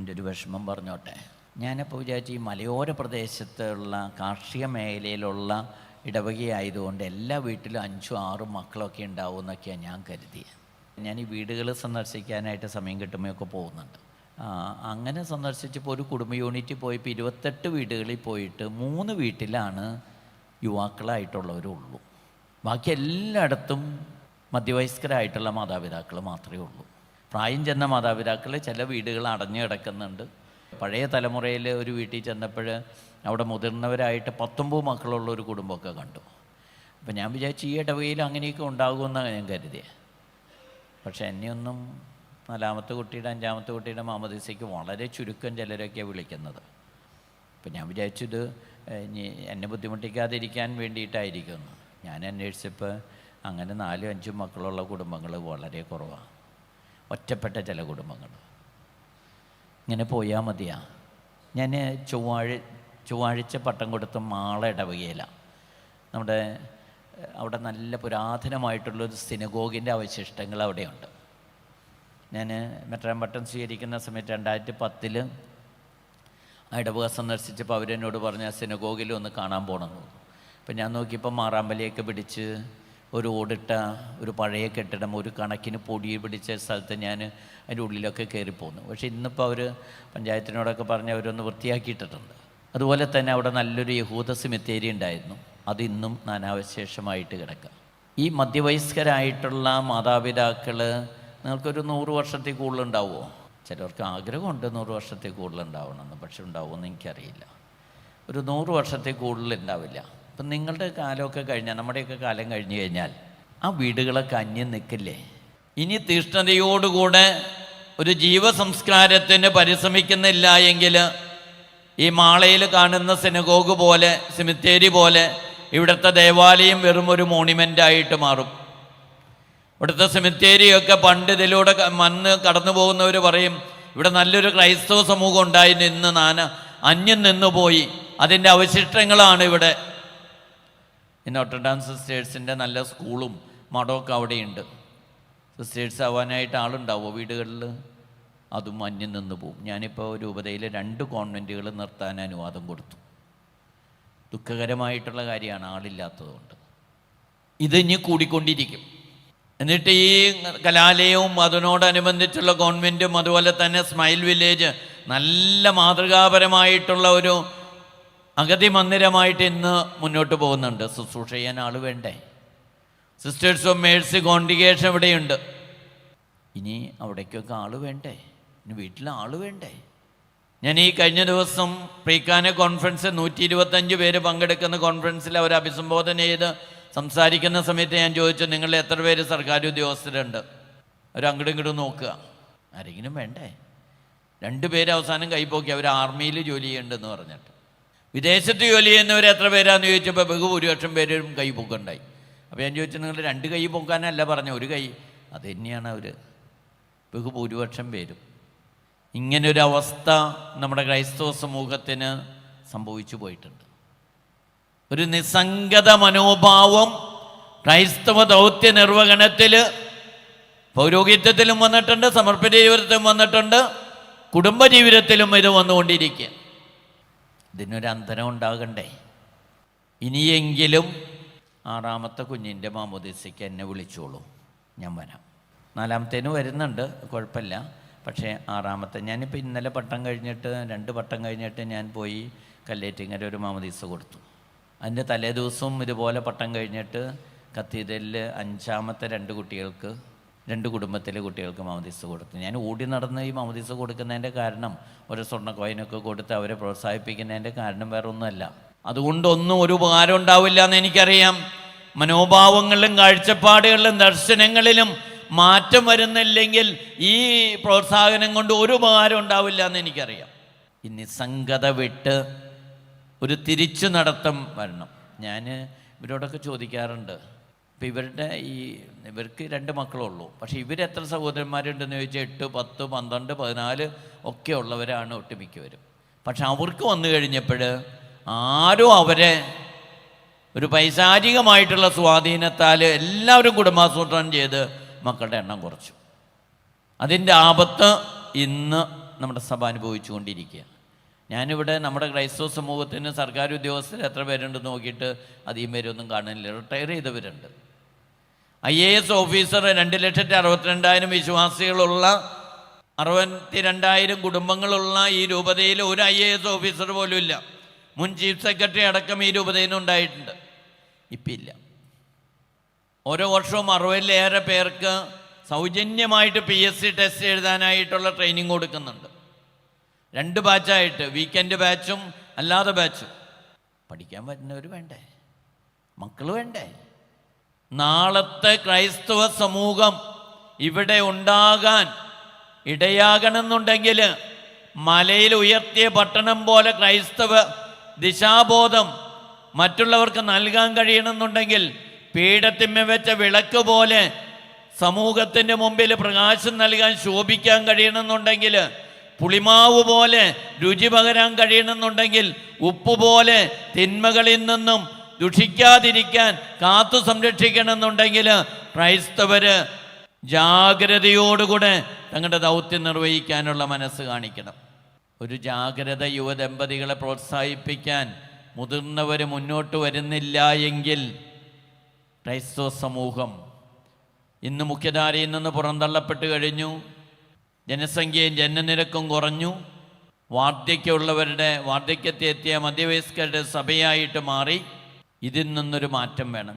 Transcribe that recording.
എൻ്റെ ഒരു വിഷമം പറഞ്ഞോട്ടെ. ഞാനിപ്പോൾ വിചാരിച്ചു ഈ മലയോര പ്രദേശത്തുള്ള കാർഷിക മേഖലയിലുള്ള ഇടവകയായതുകൊണ്ട് എല്ലാ വീട്ടിലും 5-6 മക്കളൊക്കെ ഉണ്ടാവും എന്നൊക്കെയാണ് ഞാൻ കരുതിയത്. ഞാൻ ഈ വീടുകൾ സന്ദർശിക്കാനായിട്ട് സമയം കിട്ടുമ്പോഴൊക്കെ പോകുന്നുണ്ട്. അങ്ങനെ സന്ദർശിച്ചപ്പോൾ ഒരു കുടുംബ യൂണിറ്റിൽ പോയപ്പോൾ 28 വീടുകളിൽ പോയിട്ട് 3 വീട്ടിലാണ് യുവാക്കളായിട്ടുള്ളവരുള്ളൂ. ബാക്കി എല്ലായിടത്തും മധ്യവയസ്കരായിട്ടുള്ള മാതാപിതാക്കൾ മാത്രമേ ഉള്ളൂ. പ്രായം ചെന്ന മാതാപിതാക്കൾ ചില വീടുകൾ അടഞ്ഞു കിടക്കുന്നുണ്ട്. പഴയ തലമുറയിൽ ഒരു വീട്ടിൽ ചെന്നപ്പോൾ അവിടെ മുതിർന്നവരായിട്ട് 19 മക്കളുള്ള ഒരു കുടുംബമൊക്കെ കണ്ടു. അപ്പം ഞാൻ വിചാരിച്ചു ഈ ഇടവകയിൽ അങ്ങനെയൊക്കെ ഉണ്ടാകുമെന്നാണ് ഞാൻ കരുതിയത്. പക്ഷേ എന്നെയൊന്നും 4ാമത്തെ കുട്ടിയുടെ 5ാമത്തെ കുട്ടിയുടെ മാമോദീസയ്ക്ക് വളരെ ചുരുക്കം ചിലരൊക്കെയാണ് വിളിക്കുന്നത്. അപ്പം ഞാൻ വിചാരിച്ചത് എന്നെ ബുദ്ധിമുട്ടിക്കാതിരിക്കാൻ വേണ്ടിയിട്ടായിരിക്കുമെന്ന്. ഞാൻ അന്വേഷിച്ചപ്പോൾ അങ്ങനെ 4-5 മക്കളുള്ള കുടുംബങ്ങൾ വളരെ കുറവാണ്. ഒറ്റപ്പെട്ട ചില കുടുംബങ്ങൾ. ഇങ്ങനെ പോയാൽ മതിയാ. ഞാൻ ചൊവ്വാഴ്ച പട്ടം കൊടുത്ത മാള ഇടവകയിലാണ്. അവിടെ നല്ല പുരാതനമായിട്ടുള്ളൊരു സിനഗോഗിൻ്റെ അവശിഷ്ടങ്ങൾ അവിടെയുണ്ട്. ഞാൻ മെത്രാൻ പട്ടം സ്വീകരിക്കുന്ന സമയത്ത് 2010 ആ ഇടവക സന്ദർശിച്ചപ്പോൾ അവരെന്നോട് പറഞ്ഞ സിനഗോഗിൽ ഒന്ന് കാണാൻ പോകണമെന്ന് തോന്നുന്നു. അപ്പം ഞാൻ നോക്കിയപ്പോൾ മാറാമ്പലിയൊക്കെ പിടിച്ച് ഒരു ഓടിട്ട ഒരു പഴയ കെട്ടിടം, ഒരു കണക്കിന് പൊടി പിടിച്ച സ്ഥലത്ത് ഞാൻ അതിൻ്റെ ഉള്ളിലൊക്കെ കയറിപ്പോന്നു. പക്ഷേ ഇന്നിപ്പോൾ അവർ പഞ്ചായത്തിനോടൊക്കെ പറഞ്ഞ് അവരൊന്ന് വൃത്തിയാക്കിയിട്ടിട്ടുണ്ട്. അതുപോലെ തന്നെ അവിടെ നല്ലൊരു യഹൂദ സെമിത്തേരി ഉണ്ടായിരുന്നു. അത് ഇന്നും നാനാവശേഷമായിട്ട് കിടക്കുക. ഈ മധ്യവയസ്കരായിട്ടുള്ള മാതാപിതാക്കൾ നിങ്ങൾക്കൊരു 100 വർഷത്തിൽ കൂടുതലുണ്ടാവുമോ? ചിലർക്ക് ആഗ്രഹമുണ്ട് 100 വർഷത്തിൽ കൂടുതലുണ്ടാവണമെന്ന്. പക്ഷെ ഉണ്ടാവുമെന്ന് എനിക്കറിയില്ല. ഒരു 100 വർഷത്തിൽ കൂടുതൽ ഉണ്ടാവില്ല. അപ്പം നിങ്ങളുടെ കാലമൊക്കെ കഴിഞ്ഞാൽ, നമ്മുടെയൊക്കെ കാലം കഴിഞ്ഞു കഴിഞ്ഞാൽ ആ വീടുകളൊക്കെ അന്യം നിൽക്കില്ലേ? ഇനി തീഷ്ണതയോടുകൂടെ ഒരു ജീവസംസ്കാരത്തിന് പരിശ്രമിക്കുന്നില്ല എങ്കിൽ ഈ മാളയിൽ കാണുന്ന സിനഗോഗ് പോലെ, സെമിത്തേരി പോലെ ഇവിടുത്തെ ദേവാലയം വെറും ഒരു മോണിമെൻ്റായിട്ട് മാറും. ഇവിടുത്തെ സെമിത്തേരിയൊക്കെ പണ്ട് ഇതിലൂടെ മണ്ണ് കടന്നു പോകുന്നവർ പറയും ഇവിടെ നല്ലൊരു ക്രൈസ്തവ സമൂഹം ഉണ്ടായിരുന്നു, ഇന്ന് അന്യം നിന്നുപോയി. അതിൻ്റെ അവശിഷ്ടങ്ങളാണ് ഇവിടെ. നോട്ടർഡാം സിസ്റ്റേഴ്സിൻ്റെ നല്ല സ്കൂളും മഠമൊക്കെ അവിടെയുണ്ട്. സിസ്റ്റേഴ്സ് ആവാനായിട്ട് ആളുണ്ടാവുമോ വീടുകളിൽ? അതും അന്യം നിന്ന് പോവും. ഞാനിപ്പോൾ രൂപതയിൽ 2 കോൺവെൻറ്റുകൾ നിർത്താൻ അനുവാദം കൊടുത്തു. ദുഃഖകരമായിട്ടുള്ള കാര്യമാണ്, ആളില്ലാത്തതുകൊണ്ട്. ഇത് ഇനി കൂടിക്കൊണ്ടിരിക്കും. എന്നിട്ട് ഈ കലാലയവും അതിനോടനുബന്ധിച്ചുള്ള കോൺവെൻറ്റും അതുപോലെ തന്നെ സ്മൈൽ വില്ലേജ് നല്ല മാതൃകാപരമായിട്ടുള്ള ഒരു അഗതി മന്ദിരമായിട്ട് ഇന്ന് മുന്നോട്ട് പോകുന്നുണ്ട്. ശുശ്രൂഷ ചെയ്യാൻ ആൾ വേണ്ടേ? സിസ്റ്റേഴ്സ് ഓഫ് മേഴ്സി കോൺഗ്രിഗേഷൻ ഇവിടെയുണ്ട്. ഇനി അവിടേക്കൊക്കെ ആൾ വേണ്ടേ? ഇനി വീട്ടിൽ ആൾ വേണ്ടേ? ഞാൻ ഈ കഴിഞ്ഞ ദിവസം പ്രീക്കാന കോൺഫറൻസ് 125 പേര് പങ്കെടുക്കുന്ന കോൺഫറൻസിൽ അവർ അഭിസംബോധന ചെയ്ത് സംസാരിക്കുന്ന സമയത്ത് ഞാൻ ചോദിച്ചു, നിങ്ങളിൽ എത്ര പേര് സർക്കാർ ഉദ്യോഗസ്ഥരുണ്ട്? അവർ അങ്ങോട്ടും ഇങ്ങോട്ടും നോക്കുക, ആരെങ്കിലും വേണ്ടേ? 2 പേര് അവസാനം കൈപ്പോക്കി, അവർ ആർമിയിൽ ജോലി ചെയ്യുന്നുണ്ടെന്ന് പറഞ്ഞിട്ട്. വിദേശത്ത് ജോലി ചെയ്യുന്നവർ എത്ര പേരാന്ന് ചോദിച്ചപ്പോൾ ബഹുഭൂരിപക്ഷം പേരും കൈ പൊക്കുണ്ടായി. അപ്പോൾ ഞാൻ ചോദിച്ചു, നിങ്ങൾ 2 കൈ പൊക്കാനല്ല പറഞ്ഞ, ഒരു കൈ. അത് തന്നെയാണ് അവർ ബഹുഭൂരിപക്ഷം പേരും. ഇങ്ങനൊരവസ്ഥ നമ്മുടെ ക്രൈസ്തവ സമൂഹത്തിന് സംഭവിച്ചു പോയിട്ടുണ്ട്. ഒരു നിസ്സംഗത മനോഭാവം ക്രൈസ്തവ ദൗത്യ നിർവഹണത്തിൽ പൗരോഹിത്യത്തിലും വന്നിട്ടുണ്ട്, സമർപ്പിത ജീവിതത്തിലും വന്നിട്ടുണ്ട്, കുടുംബജീവിതത്തിലും ഇത് വന്നുകൊണ്ടിരിക്കുക. ഇതിനൊരു അന്തരം ഉണ്ടാകണ്ടേ? ഇനിയെങ്കിലും 6ാമത്തെ കുഞ്ഞിൻ്റെ മാമോദീസയ്ക്ക് എന്നെ വിളിച്ചോളൂ, ഞാൻ വരാം. 4ാമത്തേന് വരുന്നുണ്ട്, കുഴപ്പമില്ല. പക്ഷേ 6ാമത്തെ ഞാനിപ്പോൾ ഇന്നലെ പട്ടം കഴിഞ്ഞിട്ട് 2 പട്ടം കഴിഞ്ഞിട്ട് ഞാൻ പോയി കല്ലേറ്റിങ്ങര ഒരു മാമോദീസ കൊടുത്തു. അതിൻ്റെ തലേ ദിവസവും ഇതുപോലെ പട്ടം കഴിഞ്ഞിട്ട് കത്തീഡ്രലിൽ 5ാമത്തെ 2 കുട്ടികൾക്ക്, 2 കുടുംബത്തിലെ കുട്ടികൾക്ക് മാമോദീസ കൊടുത്തു. ഞാൻ ഓടി നടന്ന് ഈ മാമോദീസ കൊടുക്കുന്നതിൻ്റെ കാരണം, ഒരു സ്വർണ്ണ കോയിനൊക്കെ കൊടുത്ത് അവരെ പ്രോത്സാഹിപ്പിക്കുന്നതിൻ്റെ കാരണം വേറെ ഒന്നുമല്ല. അതുകൊണ്ടൊന്നും ഒരു ഉപകാരം ഉണ്ടാവില്ല എന്ന് എനിക്കറിയാം. മനോഭാവങ്ങളിലും കാഴ്ചപ്പാടുകളിലും ദർശനങ്ങളിലും മാറ്റം വരുന്നില്ലെങ്കിൽ ഈ പ്രോത്സാഹനം കൊണ്ട് ഒരു ഉപകാരം ഉണ്ടാവില്ല എന്ന് എനിക്കറിയാം. ഈ നിസ്സംഗത വിട്ട് ഒരു തിരിച്ചു നടത്തം വരണം. ഞാൻ ഇവരോടൊക്കെ ചോദിക്കാറുണ്ട്, ഇപ്പം ഇവർക്ക് 2 മക്കളുള്ളൂ, പക്ഷേ ഇവരെത്ര സഹോദരന്മാരുണ്ടെന്ന് ചോദിച്ചാൽ 8, 10, 12, 14 ഒക്കെ ഉള്ളവരാണ് ഒട്ടുമിക്കവരും. പക്ഷെ അവർക്ക് വന്നു കഴിഞ്ഞപ്പോൾ ആരും അവരെ ഒരു പൈശാചികമായിട്ടുള്ള സ്വാധീനത്താൽ എല്ലാവരും കുടുംബാസൂത്രണം ചെയ്ത് മക്കളുടെ എണ്ണം കുറച്ചു. അതിൻ്റെ ആപത്ത് ഇന്ന് നമ്മുടെ സഭ അനുഭവിച്ചുകൊണ്ടിരിക്കുക. ഞാനിവിടെ നമ്മുടെ ക്രൈസ്തവ സമൂഹത്തിന് സർക്കാർ ഉദ്യോഗസ്ഥർ എത്ര പേരുണ്ടെന്ന് നോക്കിയിട്ട് അധികം പേരൊന്നും കാണുന്നില്ല. റിട്ടയർ ചെയ്തവരുണ്ട്. IAS ഓഫീസർ 2,62,000 വിശ്വാസികളുള്ള 62,000 കുടുംബങ്ങളുള്ള ഈ രൂപതയിൽ ഒരു IAS ഓഫീസർ പോലും ഇല്ല. മുൻ ചീഫ് സെക്രട്ടറി അടക്കം ഈ രൂപതയിൽ ഉണ്ടായിട്ടുണ്ട്. ഇപ്പം ഇല്ല. ഓരോ വർഷവും 60-ലേറെ പേർക്ക് സൗജന്യമായിട്ട് PSC ടെസ്റ്റ് എഴുതാനായിട്ടുള്ള ട്രെയിനിങ് കൊടുക്കുന്നുണ്ട്. 2 ബാച്ചായിട്ട്, വീക്കെൻഡ് ബാച്ചും അല്ലാതെ ബാച്ചും. പഠിക്കാൻ പറ്റുന്നവർ വേണ്ടേ? മക്കൾ വേണ്ടേ? നാളത്തെ ക്രൈസ്തവ സമൂഹം ഇവിടെ ഉണ്ടാകാൻ ഇടയാകണമെന്നുണ്ടെങ്കിൽ മലയിൽ ഉയർത്തിയ പട്ടണം പോലെ ക്രൈസ്തവ ദിശാബോധം മറ്റുള്ളവർക്ക് നൽകാൻ കഴിയണമെന്നുണ്ടെങ്കിൽ പീഠത്തിന്മേൽ വെച്ച വിളക്ക് പോലെ സമൂഹത്തിൻ്റെ മുമ്പിൽ പ്രകാശം നൽകാൻ, ശോഭിക്കാൻ കഴിയണമെന്നുണ്ടെങ്കിൽ, പുളിമാവ് പോലെ രുചി പകരാൻ കഴിയണമെന്നുണ്ടെങ്കിൽ, ഉപ്പ് പോലെ തിന്മകളിൽ നിന്നും ദുഷിക്കാതിരിക്കാൻ കാത്തു സംരക്ഷിക്കണമെന്നുണ്ടെങ്കിൽ ക്രൈസ്തവര് ജാഗ്രതയോടുകൂടെ തങ്ങളുടെ ദൗത്യം നിർവഹിക്കാനുള്ള മനസ്സ് കാണിക്കണം. ഒരു ജാഗ്രത യുവദമ്പതികളെ പ്രോത്സാഹിപ്പിക്കാൻ മുതിർന്നവർ മുന്നോട്ട് വരുന്നില്ല എങ്കിൽ ക്രൈസ്തവ സമൂഹം ഇന്ന് മുഖ്യധാരയിൽ നിന്ന് പുറന്തള്ളപ്പെട്ട് കഴിഞ്ഞു. ജനസംഖ്യയും ജനനിരക്കും കുറഞ്ഞു. വാർദ്ധക്യമുള്ളവരുടെ, വാർദ്ധക്യത്തെ എത്തിയ മധ്യവയസ്കരുടെ സഭയായിട്ട് മാറി. ഇതിൽ നിന്നൊരു മാറ്റം വേണം.